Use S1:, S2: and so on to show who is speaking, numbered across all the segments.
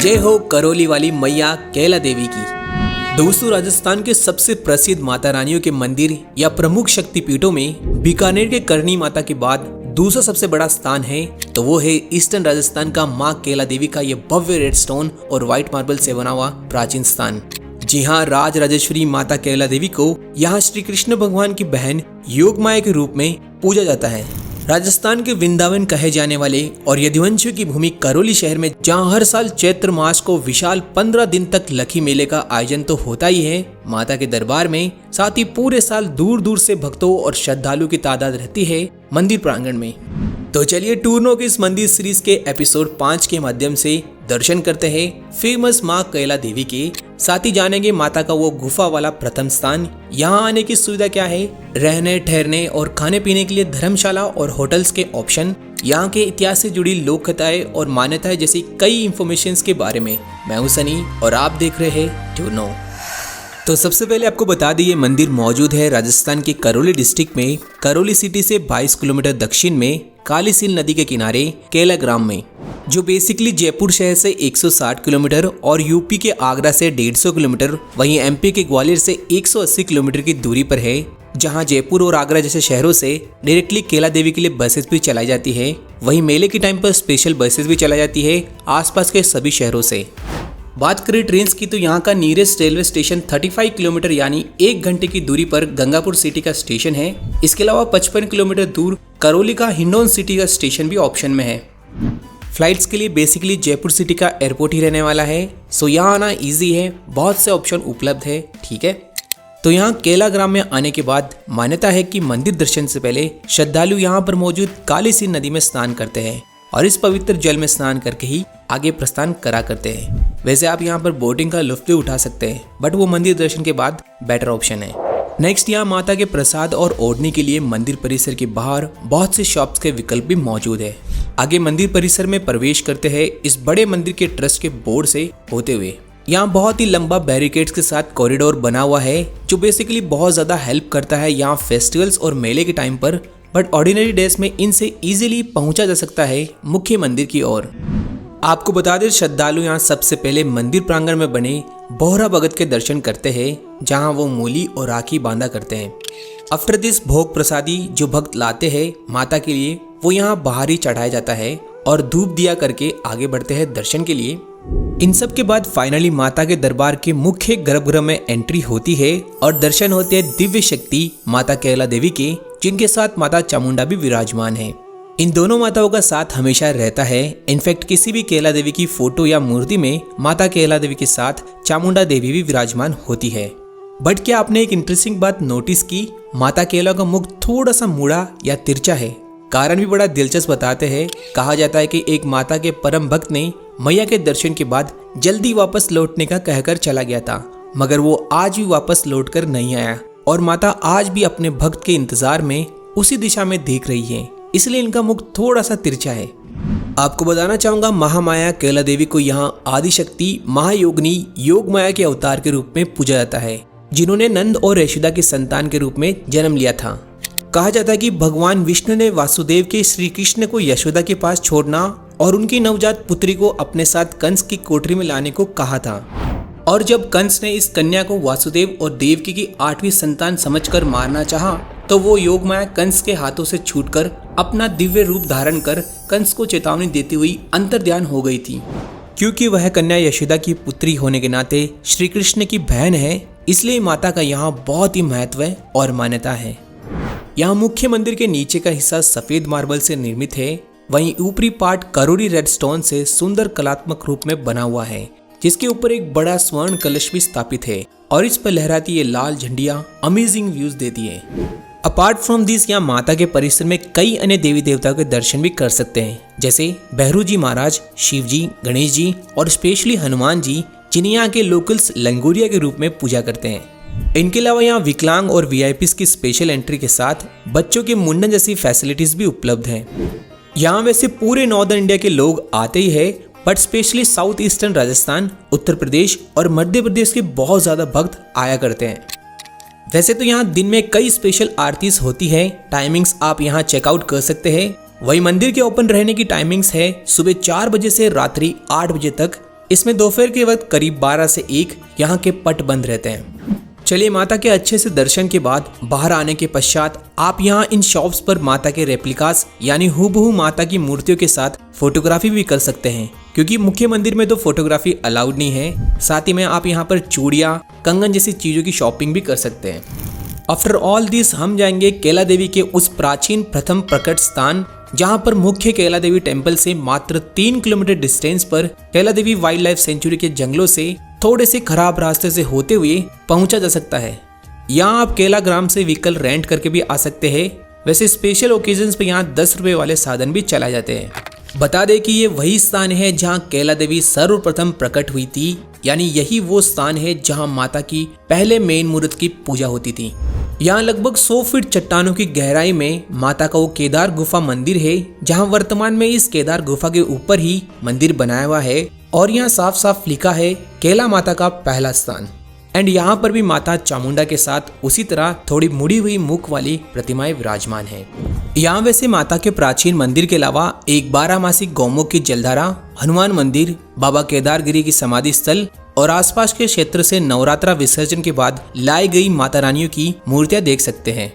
S1: जय हो करौली वाली मैया कैला देवी की। दोस्तों, राजस्थान के सबसे प्रसिद्ध माता रानियों के मंदिर या प्रमुख शक्तिपीठों में बीकानेर के करणी माता के बाद दूसरा सबसे बड़ा स्थान है तो वो है ईस्टर्न राजस्थान का माँ कैला देवी का ये भव्य रेड स्टोन और व्हाइट मार्बल से बना हुआ प्राचीन स्थान। जी हाँ, राज राजेश्वरी माता कैला देवी को यहाँ श्री कृष्ण भगवान की बहन योग माया के रूप में पूजा जाता है। राजस्थान के वृंदावन कहे जाने वाले और यदुवंशियों की भूमि करौली शहर में जहाँ हर साल चैत्र मास को विशाल 15 दिन तक लखी मेले का आयोजन तो होता ही है माता के दरबार में, साथ ही पूरे साल दूर दूर से भक्तों और श्रद्धालुओं की तादाद रहती है मंदिर प्रांगण में। तो चलिए टूरनो के इस मंदिर सीरीज के एपिसोड 5 के माध्यम से दर्शन करते हैं फेमस माँ कैला देवी के, साथ ही जानेंगे माता का वो गुफा वाला प्रथम स्थान, यहाँ आने की सुविधा क्या है, रहने ठहरने और खाने पीने के लिए धर्मशाला और होटल्स के ऑप्शन, यहाँ के इतिहास से जुड़ी लोक कथाएं और मान्यताएं जैसी कई इंफॉर्मेशन के बारे में। मैं हूं सनी और आप देख रहे हैं टूरनो। तो सबसे पहले आपको बता दें, ये मंदिर मौजूद है राजस्थान के करौली डिस्ट्रिक्ट में, करौली सिटी से 22 किलोमीटर दक्षिण में काली सील नदी के किनारे कैला ग्राम में, जो बेसिकली जयपुर शहर से 160 किलोमीटर और यूपी के आगरा से 150 किलोमीटर, वहीं एमपी के ग्वालियर से 180 किलोमीटर की दूरी पर है, जहां जयपुर और आगरा जैसे शहरों से डायरेक्टली कैला देवी के लिए बसेस भी चलाई जाती है। वहीं मेले के टाइम पर स्पेशल बसेस भी चलाई जाती है आसपास के सभी शहरों से। बात करें ट्रेन की तो यहाँ का नियरेस्ट रेलवे स्टेशन 35 किलोमीटर यानी 1 घंटे की दूरी पर गंगापुर सिटी का स्टेशन है। इसके अलावा 55 किलोमीटर दूर करौली का हिंडौन सिटी का स्टेशन भी ऑप्शन में है। फ्लाइट्स के लिए बेसिकली जयपुर सिटी का एयरपोर्ट ही रहने वाला है, सो यहाँ आना ईजी है, बहुत से ऑप्शन उपलब्ध है। ठीक है, तो यहाँ कैला ग्राम में आने के बाद मान्यता है कि मंदिर दर्शन से पहले श्रद्धालु यहाँ पर मौजूद काली सील नदी में स्नान करते हैं और इस पवित्र जल में स्नान करके ही आगे प्रस्थान करा करते हैं। वैसे आप यहाँ पर बोटिंग का लुत्फ भी उठा सकते हैं, बट वो मंदिर दर्शन के बाद बेटर ऑप्शन है। नेक्स्ट, यहाँ माता के प्रसाद और ओढ़ने के लिए मंदिर परिसर के बाहर बहुत से शॉप्स के विकल्प भी मौजूद है। आगे मंदिर परिसर में प्रवेश करते हैं इस बड़े मंदिर के ट्रस्ट के बोर्ड से होते हुए। यहाँ बहुत ही लंबा बैरिकेड्स के साथ कॉरिडोर बना हुआ है, जो बेसिकली बहुत ज्यादा हेल्प करता है यहाँ फेस्टिवल्स और मेले के टाइम पर, बट ऑर्डिनरी डेज में इनसे इजीली पहुंचा जा सकता है मुख्य मंदिर की ओर। आपको बता दें, श्रद्धालु यहाँ सबसे पहले मंदिर प्रांगण में बने बोहरा भगत के दर्शन करते हैं, जहाँ वो मूली और राखी बांधा करते हैं। आफ्टर दिस भोग प्रसादी जो भक्त लाते हैं माता के लिए, वो यहाँ बाहर ही चढ़ाया जाता है और धूप दिया करके आगे बढ़ते हैं दर्शन के लिए। इन सब के बाद फाइनली माता के दरबार के मुख्य गर्भगृह में एंट्री होती है और दर्शन होते हैं दिव्य शक्ति माता कैला देवी के, जिनके साथ माता चामुंडा भी विराजमान है। इन दोनों माताओं का साथ हमेशा रहता है। इनफैक्ट किसी भी कैला देवी की फोटो या मूर्ति में माता कैला देवी के साथ चामुंडा देवी भी विराजमान होती है। बट क्या आपने एक इंटरेस्टिंग बात नोटिस की, माता कैला का मुख थोड़ा सा मुड़ा या तिरछा है। कारण भी बड़ा दिलचस्प बताते हैं। कहा जाता है कि एक माता के परम भक्त ने मैया के दर्शन के बाद जल्दी वापस लौटने का कहकर चला गया था, मगर वो आज भी वापस लौट कर नहीं आया और माता आज भी अपने भक्त के इंतजार में उसी दिशा में देख रही है, इसलिए इनका मुख थोड़ा सा तिरछा है। आपको बताना चाहूंगा, महामाया कैला देवी को यहाँ आदिशक्ति महायोगिनी योग माया के अवतार के रूप में पूजा जाता है, जिन्होंने नंद और यशोदा के संतान के रूप में जन्म लिया था। कहा जाता है कि भगवान विष्णु ने वासुदेव के श्री कृष्ण को यशोदा के पास छोड़ना और उनकी नवजात पुत्री को अपने साथ कंस की कोठरी में लाने को कहा था, और जब कंस ने इस कन्या को वासुदेव और देवकी की 8वीं संतान समझकर मारना चाहा, तो वो योगमाया कंस के हाथों से छूटकर अपना दिव्य रूप धारण कर कंस को चेतावनी देती हुई अंतर्ध्यान हो गई थी। क्योंकि वह कन्या यशोदा की पुत्री होने के नाते श्री कृष्ण की बहन है, इसलिए माता का यहाँ बहुत ही महत्व और मान्यता है। यहाँ मुख्य मंदिर के नीचे का हिस्सा सफेद मार्बल से निर्मित है, वहीं ऊपरी पार्ट करौली रेड स्टोन से सुंदर कलात्मक रूप में बना हुआ है, जिसके ऊपर एक बड़ा स्वर्ण कलश भी स्थापित है और इस पर लहराती ये लाल झंडियां अमेजिंग व्यूज देती है। अपार्ट फ्रॉम दिस, यहाँ माता के परिसर में कई अन्य देवी देवताओं के दर्शन भी कर सकते हैं, जैसे भैरू जी महाराज, शिव जी, गणेश जी और स्पेशली हनुमान जी, जिन्हें यहाँ के लोकल्स लंगोरिया के रूप में पूजा करते हैं। इनके अलावा यहाँ विकलांग और वीआईपीज की स्पेशल एंट्री के साथ बच्चों के मुंडन जैसी फैसिलिटीज भी उपलब्ध हैं। यहाँ वैसे पूरे नॉर्दर्न इंडिया के लोग आते ही है, but specially south eastern Rajasthan, Uttar Pradesh और मध्य प्रदेश के बहुत ज्यादा भक्त आया करते हैं। वैसे तो यहाँ दिन में कई स्पेशल आरतीज होती है, टाइमिंग्स आप यहाँ चेकआउट कर सकते हैं। वही मंदिर के ओपन रहने की टाइमिंग्स है सुबह 4 बजे से रात्रि 8 बजे तक इसमें दोपहर के वक्त करीब 12 से 1 यहाँ के पट बंद रहते हैं। चलिए माता के अच्छे से दर्शन के बाद बाहर आने के पश्चात आप यहाँ इन शॉप्स पर माता के रेप्लिकास यानी हूबहू माता की मूर्तियों के साथ फोटोग्राफी भी कर सकते हैं, क्योंकि मुख्य मंदिर में तो फोटोग्राफी अलाउड नहीं है। साथ ही में आप यहाँ पर चूड़ियाँ, कंगन जैसी चीजों की शॉपिंग भी कर सकते हैं। आफ्टर ऑल दिस हम जाएंगे कैला देवी के उस प्राचीन प्रथम प्रकट स्थान जहाँ पर मुख्य कैला देवी टेम्पल से मात्र 3 किलोमीटर डिस्टेंस पर कैला देवी वाइल्ड लाइफ सेंचुरी के जंगलों से थोड़े से खराब रास्ते से होते हुए पहुंचा जा सकता है। यहाँ आप कैला ग्राम से व्हीकल रेंट करके भी आ सकते हैं। वैसे स्पेशल ओकेजन्स पे यहाँ 10 रुपए वाले साधन भी चलाए जाते हैं। बता दें कि ये वही स्थान है जहाँ कैला देवी सर्वप्रथम प्रकट हुई थी, यानी यही वो स्थान है जहाँ माता की पहले मेन मूर्त की पूजा होती थी। यहाँ लगभग 100 फीट चट्टानों की गहराई में माता का वो केदार गुफा मंदिर है, जहाँ वर्तमान में इस केदार गुफा के ऊपर ही मंदिर बनाया हुआ है और यहाँ साफ साफ लिखा है कैला माता का पहला स्थान। एंड यहाँ पर भी माता चामुंडा के साथ उसी तरह थोड़ी मुड़ी हुई मुख वाली प्रतिमाएं विराजमान है। यहाँ वैसे माता के प्राचीन मंदिर के अलावा एक 12 गौमुख की जलधारा, हनुमान मंदिर, बाबा केदारगिरी की समाधि स्थल और आसपास के क्षेत्र से नवरात्रा विसर्जन के बाद लाई गई माता रानियों की मूर्तियां देख सकते हैं।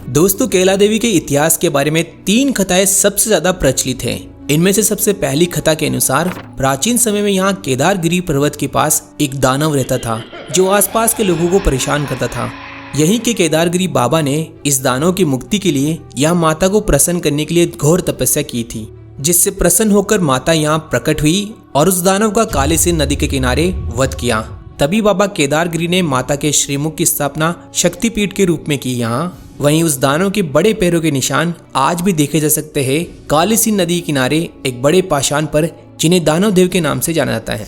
S1: दोस्तों, कैला देवी के इतिहास के बारे में 3 कथाएं सबसे ज्यादा प्रचलित हैं। इनमें से सबसे पहली कथा के अनुसार प्राचीन समय में यहाँ केदारगिरी पर्वत के पास एक दानव रहता था जो आसपास के लोगों को परेशान करता था। यहीं के केदारगिरी बाबा ने इस दानव की मुक्ति के लिए यहाँ माता को प्रसन्न करने के लिए घोर तपस्या की थी, जिससे प्रसन्न होकर माता यहाँ प्रकट हुई और उस दानव का कालीसिंध नदी के किनारे वध किया। तभी बाबा केदारगिरी ने माता के श्रीमुख की स्थापना शक्तिपीठ के रूप में की। यहाँ वहीं उस दानव के बड़े पैरों के निशान आज भी देखे जा सकते हैं कालीसिंध नदी किनारे एक बड़े पाषाण पर, जिन्हें दानव देव के नाम से जाना जाता है।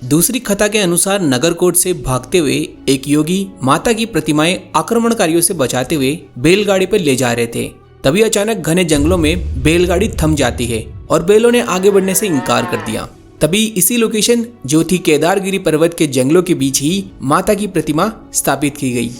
S1: दूसरी कथा के अनुसार नगरकोट से भागते हुए एक योगी माता की प्रतिमाएं आक्रमणकारियों से बचाते हुए बैलगाड़ी पर ले जा रहे थे। तभी अचानक घने जंगलों में बैलगाड़ी थम जाती है और बैलों ने आगे बढ़ने से इनकार कर दिया। तभी इसी लोकेशन जो थी केदारगिरी पर्वत के जंगलों के बीच ही माता की प्रतिमा स्थापित की गई।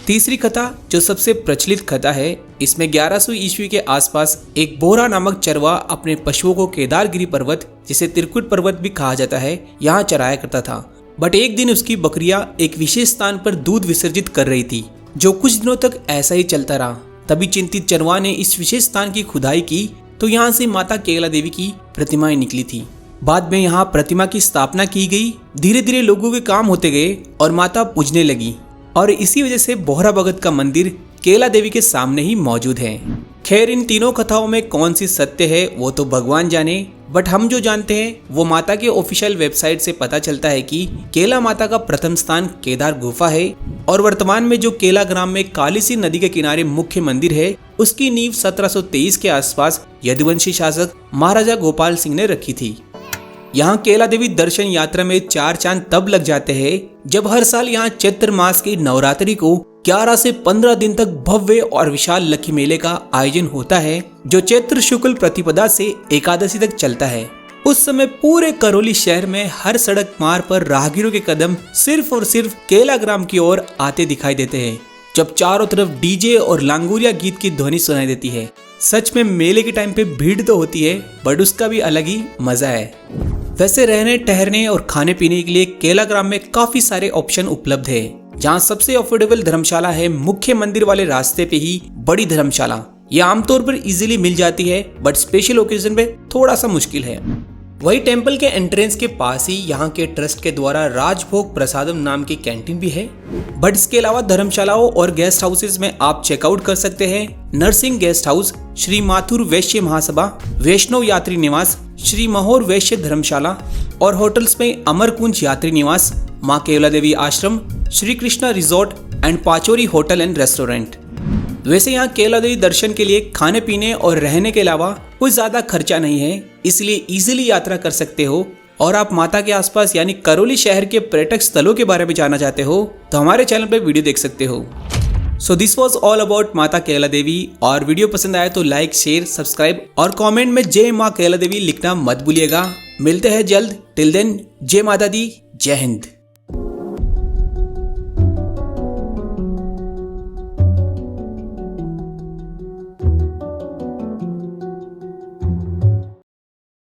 S1: तीसरी कथा जो सबसे प्रचलित कथा है, इसमें 1100 ईस्वी के आसपास एक बोरा नामक चरवा अपने पशुओं को केदारगिरी पर्वत, जिसे त्रिकुट पर्वत भी कहा जाता है, यहाँ चराया करता था। बट एक दिन उसकी बकरियां एक विशेष स्थान पर दूध विसर्जित कर रही थी, जो कुछ दिनों तक ऐसा ही चलता रहा। तभी चिंतित चरवा ने इस विशेष स्थान की खुदाई की तो यहाँ से माता कैला देवी की प्रतिमाएं निकली थी। बाद में यहाँ प्रतिमा की स्थापना की गई। धीरे धीरे लोगों के काम होते गए और माता पूजने लगी और इसी वजह से बोहरा भगत का मंदिर कैला देवी के सामने ही मौजूद है। खैर, इन तीनों कथाओं में कौन सी सत्य है वो तो भगवान जाने, बट हम जो जानते हैं वो माता के ऑफिशियल वेबसाइट से पता चलता है कि कैला माता का प्रथम स्थान केदार गुफा है और वर्तमान में जो कैला ग्राम में कालीसिंध नदी के किनारे मुख्य मंदिर है, उसकी नींव 1723 के आसपास यदुवंशी शासक महाराजा गोपाल सिंह ने रखी थी। यहाँ कैला देवी दर्शन यात्रा में 4 चांद तब लग जाते हैं जब हर साल यहाँ चैत्र मास की नवरात्रि को 11 से 15 दिन तक भव्य और विशाल लक्की मेले का आयोजन होता है, जो चैत्र शुक्ल प्रतिपदा से एकादशी तक चलता है। उस समय पूरे करौली शहर में हर सड़क मार्ग पर राहगीरों के कदम सिर्फ और सिर्फ कैला ग्राम की ओर आते दिखाई देते हैं, जब चारों तरफ डीजे और लांगुरिया गीत की ध्वनि सुनाई देती है। सच में मेले के टाइम पे भीड़ तो होती है, बट उसका भी अलग ही मजा है। वैसे रहने, ठहरने और खाने पीने के लिए कैला ग्राम में काफी सारे ऑप्शन उपलब्ध है। जहाँ सबसे अफोर्डेबल धर्मशाला है मुख्य मंदिर वाले रास्ते पे ही बड़ी धर्मशाला। ये आमतौर पर इजीली मिल जाती है, बट स्पेशल ओकेजन पे थोड़ा सा मुश्किल है। वही टेम्पल के एंट्रेंस के पास ही यहाँ के ट्रस्ट के द्वारा राजभोग प्रसादम नाम की कैंटीन भी है। बट इसके अलावा धर्मशालाओं और गेस्ट हाउसेज में आप चेकआउट कर सकते हैं नरसिंह गेस्ट हाउस, श्री माथुर वैश्य महासभा, वैष्णव यात्री निवास, श्री महोर वैश्य धर्मशाला और होटल्स में अमरकुंज यात्री निवास, माँ Kaila Devi Ashram, Shri Krishna resort and Pachori hotel and restaurant. वैसे यहाँ कैला देवी दर्शन के लिए खाने पीने और रहने के अलावा कुछ ज्यादा खर्चा नहीं है, इसलिए इजीली यात्रा कर सकते हो। और आप माता के आसपास यानी करौली शहर के पर्यटक स्थलों के बारे में जानना चाहते हो तो हमारे चैनल पर वीडियो देख सकते हो। So this was all about माता कैला देवी। और वीडियो पसंद आए तो लाइक, शेयर, सब्सक्राइब और कमेंट में जय माँ कैला देवी लिखना मत भूलिएगा। मिलते हैं जल्द। टिल देन, जय माता दी, जय हिंद।